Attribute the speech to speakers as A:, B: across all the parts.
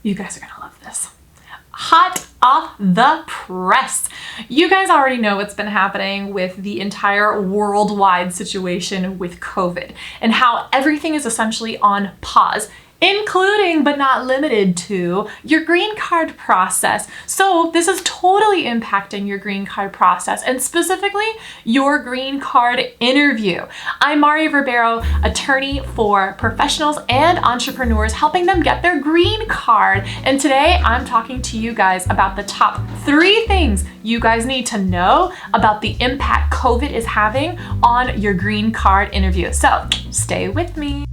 A: You guys are gonna love this. Hot off the press. You guys already know what's been happening with the entire worldwide situation with COVID and how everything is essentially on pause, including but not limited to your green card process. So this is totally impacting your green card process and specifically your green card interview. I'm Ribeiro, attorney for professionals and entrepreneurs, helping them get their green card. And today I'm talking to you guys about the top 3 things you guys need to know about the impact COVID is having on your green card interview. So stay with me.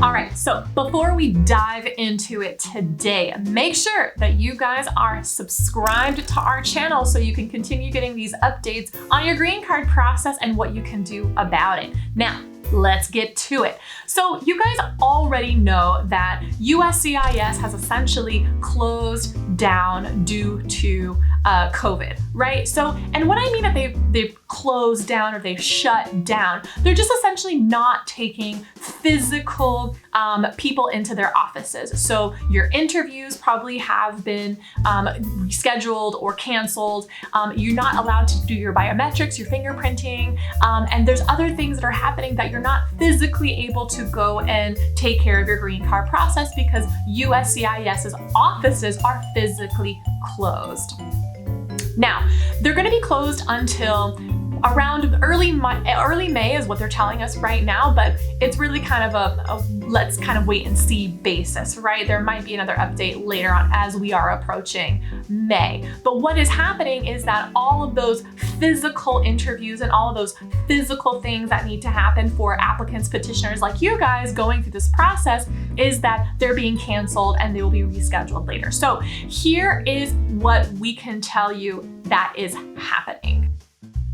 A: All right, so before we dive into it today, make sure that you guys are subscribed to our channel so you can continue getting these updates on your green card process and what you can do about it. Now, let's get to it. So you guys already know that USCIS has essentially closed down due to COVID, right? So, and what I mean that they've closed down or they've shut down, they're just essentially not taking physical people into their offices. So your interviews probably have been rescheduled or canceled. You're not allowed to do your biometrics, your fingerprinting, and there's other things that are happening that you're not physically able to go and take care of your green card process because USCIS's offices are physically closed. Now, they're going to be closed until around early May is what they're telling us right now, but it's really kind of a let's kind of wait and see basis, right? There might be another update later on as we are approaching May. But what is happening is that all of those physical interviews and all of those physical things that need to happen for applicants, petitioners like you guys going through this process is that they're being canceled and they will be rescheduled later. So here is what we can tell you that is happening.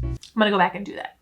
A: I'm gonna go back and do that.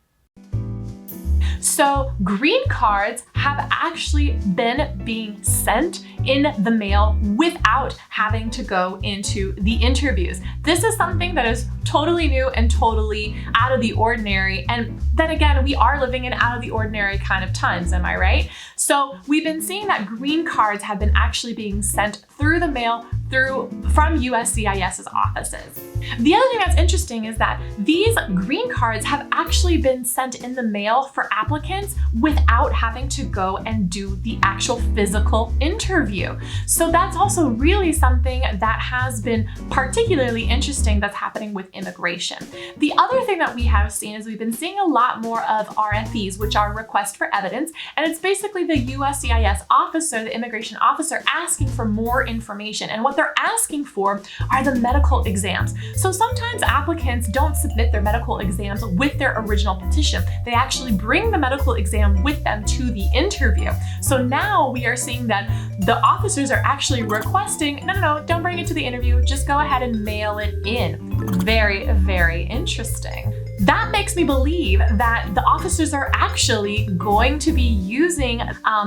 A: So green cards have actually been being sent in the mail without having to go into the interviews. This is something that is totally new and totally out of the ordinary. And then again, we are living in out of the ordinary kind of times, am I right? So we've been seeing that green cards have been actually being sent through the mail from USCIS's offices. The other thing that's interesting is that these green cards have actually been sent in the mail for applicants without having to go and do the actual physical interview. So that's also really something that has been particularly interesting that's happening with immigration. The other thing that we have seen is we've been seeing a lot more of RFEs, which are requests for evidence, and it's basically the USCIS officer, the immigration officer, asking for more information. And what they're asking for are the medical exams. So sometimes applicants don't submit their medical exams with their original petition. They actually bring the medical exam with them to the interview. So now we are seeing that the officers are actually requesting, no, don't bring it to the interview, just go ahead and mail it in. Very, very interesting. That makes me believe that the officers are actually going to be using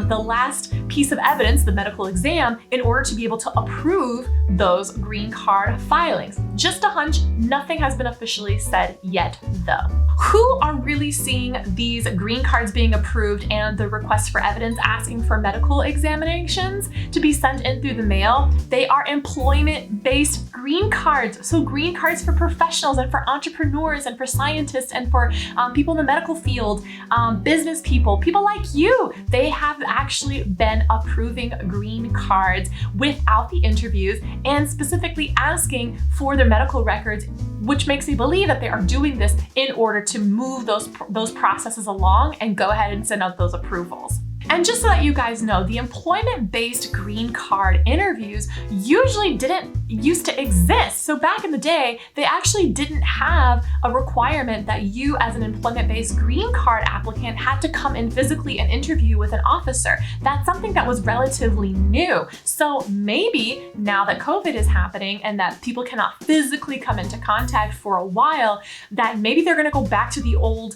A: the last piece of evidence, the medical exam, in order to be able to approve those green card filings. Just a hunch, nothing has been officially said yet though. Who are really seeing these green cards being approved and the requests for evidence asking for medical examinations to be sent in through the mail? They are employment-based green cards. So green cards for professionals and for entrepreneurs and for scientists and for people in the medical field, business people like you. They have actually been approving green cards without the interviews and specifically asking for their medical records, which makes me believe that they are doing this in order to move those processes along and go ahead and send out those approvals. And just so that you guys know, the employment-based green card interviews usually didn't used to exist. So back in the day, they actually didn't have a requirement that you as an employment-based green card applicant had to come in physically and interview with an officer. That's something that was relatively new. So maybe now that COVID is happening and that people cannot physically come into contact for a while, that maybe they're gonna go back to the old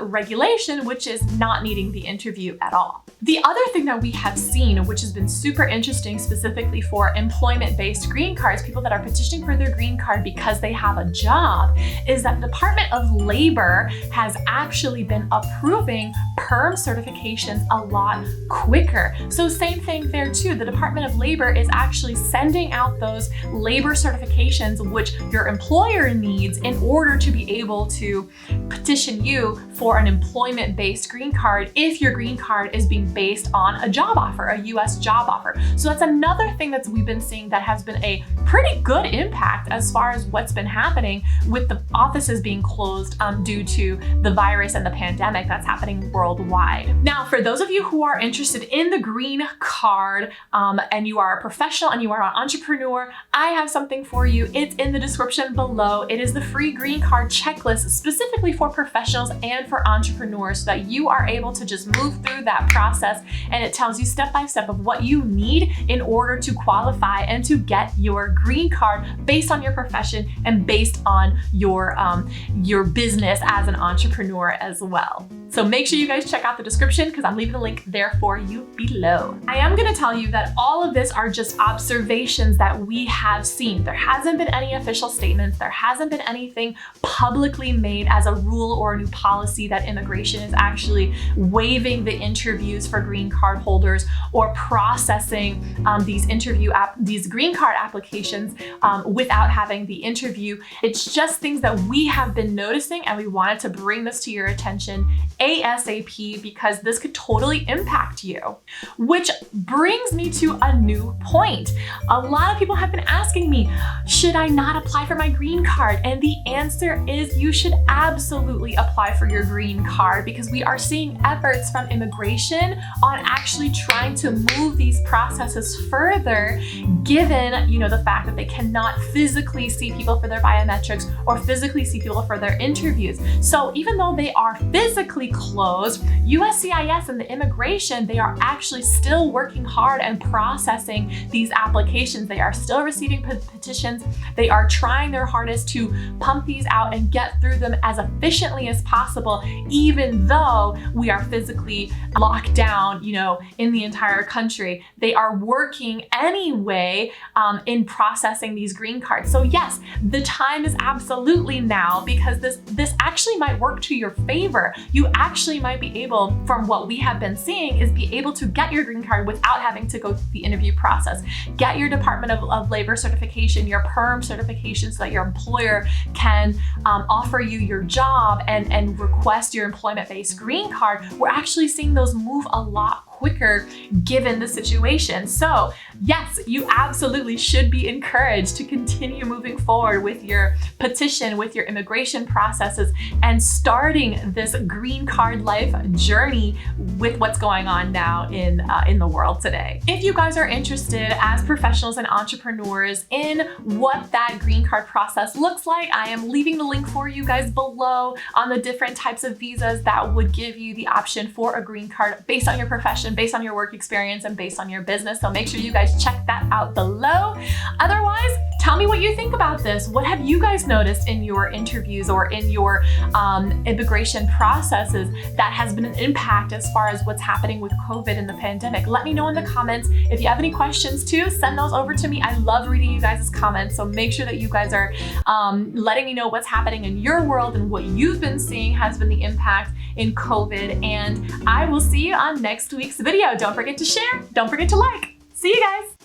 A: regulation, which is not needing the interview at all. The other thing that we have seen, which has been super interesting specifically for employment-based green cards, people that are petitioning for their green card because they have a job, is that the Department of Labor has actually been approving perm certifications a lot quicker. So same thing there too. The Department of Labor is actually sending out those labor certifications which your employer needs in order to be able to petition you for an employment-based green card if your green card is being based on a job offer, a US job offer. So that's another thing that we've been seeing that has been a pretty good impact as far as what's been happening with the offices being closed due to the virus and the pandemic that's happening worldwide. Now, for those of you who are interested in the green card and you are a professional and you are an entrepreneur, I have something for you. It's in the description below. It is the free green card checklist specifically for professionals and for entrepreneurs so that you are able to just move through that process, and it tells you step by step of what you need in order to qualify and to get your green card based on your profession and based on your business as an entrepreneur as well. So make sure you guys check out the description because I'm leaving the link there for you below. I am going to tell you that all of this are just observations that we have seen. There hasn't been any official statements. There hasn't been anything publicly made as a rule or a new policy that immigration is actually waiving the interviews for green card holders or processing these green card applications without having the interview. It's just things that we have been noticing, and we wanted to bring this to your attention ASAP because this could totally impact you. Which brings me to a new point. A lot of people have been asking me, should I not apply for my green card? And the answer is you should absolutely apply for your green card because we are seeing efforts from immigration on actually trying to move these processes further, given the fact that they cannot physically see people for their biometrics or physically see people for their interviews. So even though they are physically closed, USCIS and the immigration, they are actually still working hard and processing these applications. They are still receiving petitions. They are trying their hardest to pump these out and get through them as efficiently as possible, even though we are physically locked down, in the entire country. They are working anyway in processing these green cards. So yes, the time is absolutely now because this actually might work to your favor. You actually might be able, from what we have been seeing, is be able to get your green card without having to go through the interview process. Get your Department of Labor certification, your perm certification, so that your employer can offer you your job and request your employment-based green card. We're actually seeing those move a lot quicker given the situation. So yes, you absolutely should be encouraged to continue moving forward with your petition, with your immigration processes, and starting this green card life journey with what's going on now in the world today. If you guys are interested as professionals and entrepreneurs in what that green card process looks like, I am leaving the link for you guys below on the different types of visas that would give you the option for a green card based on your profession, based on your work experience, and based on your business. So make sure you guys check that out below. Otherwise, tell me what you think about this. What have you guys noticed in your interviews or in your immigration processes that has been an impact as far as what's happening with COVID and the pandemic? Let me know in the comments. If you have any questions too, send those over to me. I love reading you guys' comments. So make sure that you guys are letting me know what's happening in your world and what you've been seeing has been the impact in COVID. And I will see you on next week's video. Don't forget to share. Don't forget to like. See you guys.